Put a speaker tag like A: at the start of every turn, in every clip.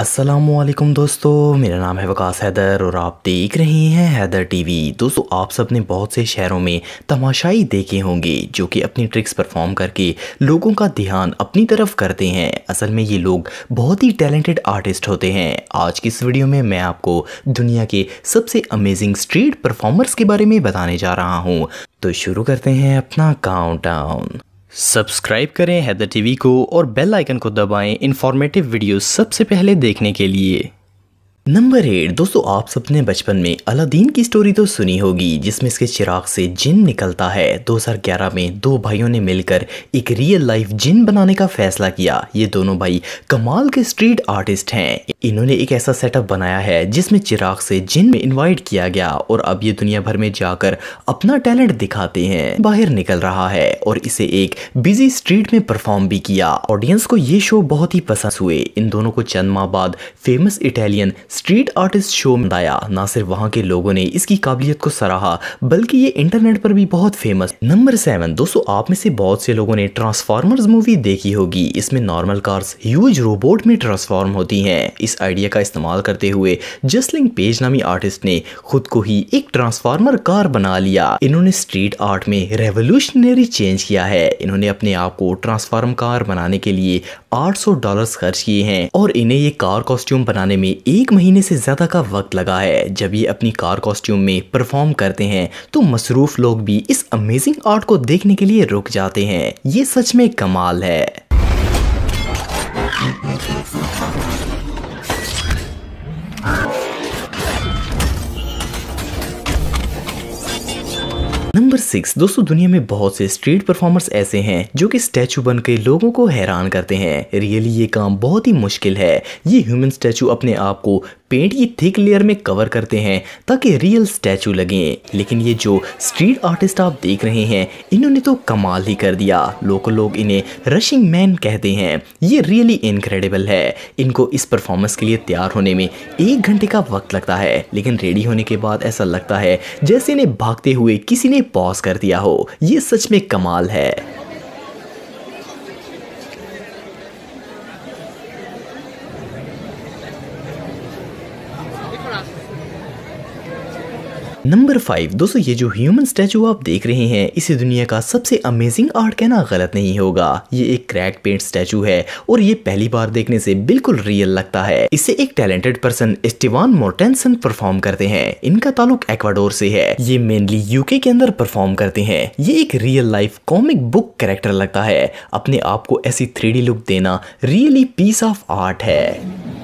A: अस्सलामुअलैकुम दोस्तों, मेरा नाम है वकास हैदर और आप देख रहे हैं हैदर टीवी। दोस्तों, आप सब ने बहुत से शहरों में तमाशाई देखे होंगे जो कि अपनी ट्रिक्स परफॉर्म करके लोगों का ध्यान अपनी तरफ करते हैं। असल में ये लोग बहुत ही टैलेंटेड आर्टिस्ट होते हैं। आज की इस वीडियो में मैं आपको दुनिया के सबसे अमेजिंग स्ट्रीट परफॉर्मर्स के बारे में बताने जा रहा हूँ। तो शुरू करते हैं अपना काउंटडाउन। सब्सक्राइब करें हैदर टीवी को और बेल आइकन को दबाएं इंफॉर्मेटिव वीडियो सबसे पहले देखने के लिए। नंबर 8 दोस्तों, आप सबने बचपन में अलादीन की स्टोरी तो सुनी होगी जिसमें इसके चिराग से जिन निकलता है। 2011 में दो भाइयों ने मिलकर एक रियल लाइफ जिन बनाने का फैसला किया। ये दोनों भाई कमाल के स्ट्रीट आर्टिस्ट हैं। इन्होंने एक ऐसा सेटअप बनाया है जिसमें चिराग से जिन में इन्वाइट किया गया और अब ये दुनिया भर में जाकर अपना टैलेंट दिखाते हैं। बाहर निकल रहा है और इसे एक बिजी स्ट्रीट में परफॉर्म भी किया। ऑडियंस को ये शो बहुत ही पसंद हुए। इन दोनों को चंद माह बाद famous Italian street artist show में आया। ना सिर्फ वहां के लोगों ने इसकी काबिलियत को सराहा बल्कि ये इंटरनेट पर भी बहुत फेमस। नंबर 7 दोस्तों, आप में से बहुत से लोगों ने ट्रांसफॉर्मर्स मूवी देखी होगी। इसमें नॉर्मल कार्स ह्यूज रोबोट में ट्रांसफॉर्म होती हैं। इस आइडिया का इस्तेमाल करते हुए जसलिंग पेज नामी आर्टिस्ट ने खुद को ही एक ट्रांसफॉर्मर कार बना लिया। इन्होंने स्ट्रीट आर्ट में रेवोल्यूशनरी चेंज किया है। इन्होंने अपने आप को ट्रांसफॉर्म कार बनाने के लिए $800 खर्च किए हैं और इन्हें ये कार कॉस्ट्यूम बनाने में 1 महीने से ज्यादा का वक्त लगा है। जब ये अपनी कार कॉस्ट्यूम में परफॉर्म करते हैं तो मसरूफ लोग भी इस अमेजिंग आर्ट को देखने के लिए रुक जाते हैं। ये सच में कमाल है। नंबर 6 दोस्तों, दुनिया में बहुत से स्ट्रीट परफॉर्मर्स ऐसे हैं जो कि स्टैचू बन के लोगों को हैरान करते हैं। रियली ये काम बहुत ही मुश्किल है। ये ह्यूमन स्टैचू अपने आप को पेंट की थिक लेयर में कवर करते हैं ताकि रियल स्टैचू लगे। लेकिन ये जो स्ट्रीट आर्टिस्ट आप देख रहे हैं इन्होंने तो कमाल ही कर दिया। लोकल लोग इन्हें रशिंग मैन कहते हैं। ये रियली इनक्रेडिबल है। इनको इस परफॉर्मेंस के लिए तैयार होने में 1 घंटे का वक्त लगता है, लेकिन रेडी होने के बाद ऐसा लगता है जैसे इन्हें भागते हुए किसी ने पॉज कर दिया हो। ये सच में कमाल है। नंबर 5 दोस्तों, ये जो ह्यूमन स्टैचू आप देख रहे हैं इसे दुनिया का सबसे अमेजिंग आर्ट कहना गलत नहीं होगा। ये एक क्रैक पेंट स्टैचू है और ये पहली बार देखने से बिल्कुल रियल लगता है। इसे एक टैलेंटेड पर्सन स्टीवान मोर्टेंसन परफॉर्म करते हैं। इनका ताल्लुक एक्वाडोर से है। ये मेनली यूके के अंदर परफॉर्म करते हैं। ये एक real life comic book character लगता है। अपने आप को ऐसी 3D लुक देना रियली पीस ऑफ आर्ट है।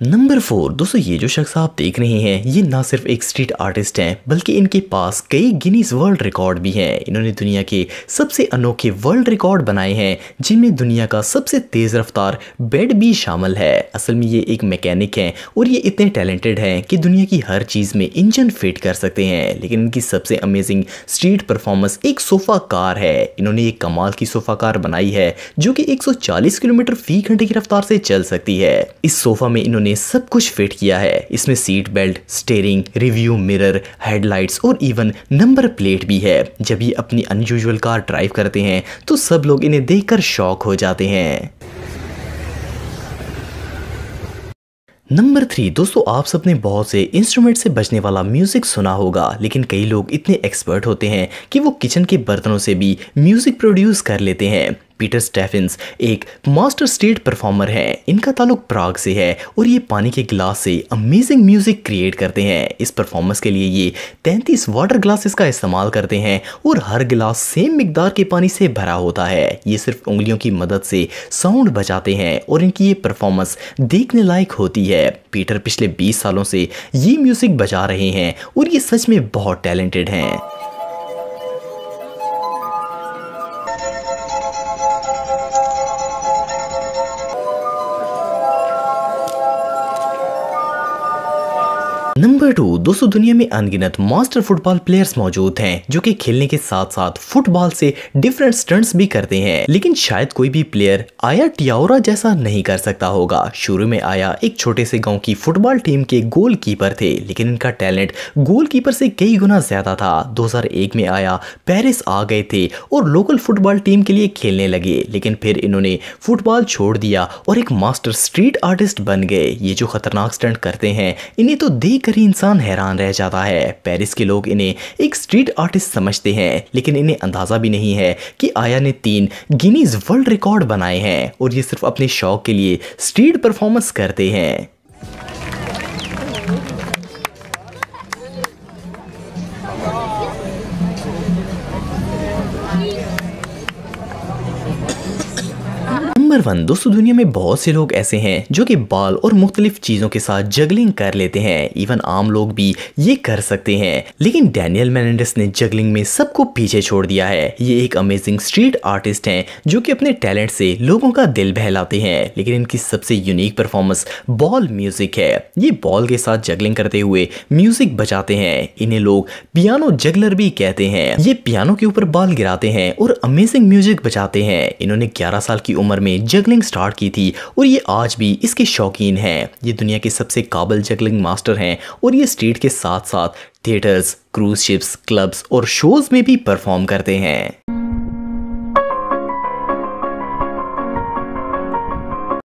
A: नंबर 4 दोस्तों, ये जो शख्स आप देख रहे हैं ये ना सिर्फ एक स्ट्रीट आर्टिस्ट हैं बल्कि इनके पास कई गिनीज वर्ल्ड रिकॉर्ड भी हैं। इन्होंने दुनिया के सबसे अनोखे वर्ल्ड रिकॉर्ड बनाए हैं जिनमें दुनिया का सबसे तेज रफ्तार बेड भी शामिल है। असल में ये एक मैकेनिक हैं और ये इतने टैलेंटेड हैं कि दुनिया की हर चीज़ में इंजन फिट कर सकते हैं। लेकिन इनकी सबसे अमेजिंग स्ट्रीट परफॉर्मेंस एक सोफा कार है। इन्होंने एक कमाल की सोफा कार बनाई है जो कि 140 किलोमीटर फी घंटे की रफ्तार से चल सकती है। इस सोफा में इन्होंने सब कुछ फिट किया है। इसमें seat belt, steering, review mirror, headlights और इवन नंबर प्लेट भी है। जब ये अपनी अनयूजुअल कार ड्राइव करते हैं तो सब लोग इन्हें देखकर शॉक हो जाते हैं। नंबर 3 दोस्तों, आप सबने बहुत से इंस्ट्रूमेंट से बजने वाला म्यूजिक सुना होगा, लेकिन कई लोग इतने एक्सपर्ट होते हैं कि वो किचन के बर्तनों से भी म्यूजिक प्रोड्यूस कर लेते हैं। पीटर स्टेफेंस एक मास्टर स्ट्रीट परफॉर्मर हैं। इनका ताल्लुक प्राग से है और ये पानी के गिलास से अमेजिंग म्यूजिक क्रिएट करते हैं। इस परफॉर्मेंस के लिए ये 33 वाटर ग्लासेस का इस्तेमाल करते हैं और हर गिलास सेम मिकदार के पानी से भरा होता है। ये सिर्फ उंगलियों की मदद से साउंड बजाते हैं और इनकी ये परफॉर्मेंस देखने लायक होती है। पीटर पिछले 20 सालों से ये म्यूजिक बजा रहे हैं और ये सच में बहुत टैलेंटेड हैं। नंबर नंबर 2, दोस्तों दुनिया में अनगिनत मास्टर फुटबॉल प्लेयर्स मौजूद हैं जो कि खेलने के साथ साथ फुटबॉल से डिफरेंट स्टंट्स भी करते हैं, लेकिन शायद कोई भी प्लेयर आया टियाओरा जैसा नहीं कर सकता होगा। शुरू में आया एक छोटे से गांव की फुटबॉल टीम के गोलकीपर थे, लेकिन इनका टैलेंट गोलकीपर से कई गुना ज्यादा था। 2001 में आया पेरिस आ गए थे और लोकल फुटबॉल टीम के लिए खेलने लगे, लेकिन फिर इन्होंने फुटबॉल छोड़ दिया और एक मास्टर स्ट्रीट आर्टिस्ट बन गए। ये जो खतरनाक स्टंट करते हैं इन्हें तो देखकर ही इंसान हैरान रह जाता है। पेरिस के लोग इन्हें एक स्ट्रीट आर्टिस्ट समझते हैं, लेकिन इन्हें अंदाजा भी नहीं है कि आया ने 3 गिनीज वर्ल्ड रिकॉर्ड बनाए हैं और ये सिर्फ अपने शौक के लिए स्ट्रीट परफॉर्मेंस करते हैं। नंबर 1, दोस्तों दुनिया में बहुत से लोग ऐसे हैं जो कि बॉल और मुख्तलिफ चीज़ों के साथ जगलिंग कर लेते हैं। इवन आम लोग भी ये कर सकते हैं, लेकिन डैनियल मेनेंडेस ने जगलिंग में सबको पीछे छोड़ दिया है। ये एक अमेजिंग स्ट्रीट आर्टिस्ट हैं जो कि अपने टैलेंट से लोगों का दिल बहलाते हैं, लेकिन इनकी सबसे यूनिक परफॉर्मेंस बॉल म्यूजिक है। ये बॉल के साथ जगलिंग करते हुए म्यूजिक बजाते हैं। इन्हें लोग पियानो जगलर भी कहते हैं। ये पियानो के ऊपर बॉल गिराते हैं और अमेजिंग म्यूजिक बजाते हैं। इन्होंने 11 साल की उम्र में जगलिंग स्टार्ट की थी और ये आज भी इसके शौकीन हैं। ये दुनिया के सबसे काबिल जगलिंग मास्टर हैं और ये स्ट्रीट के साथ साथ थिएटर्स, क्रूज शिप्स, क्लब्स और शोज में भी परफॉर्म करते हैं।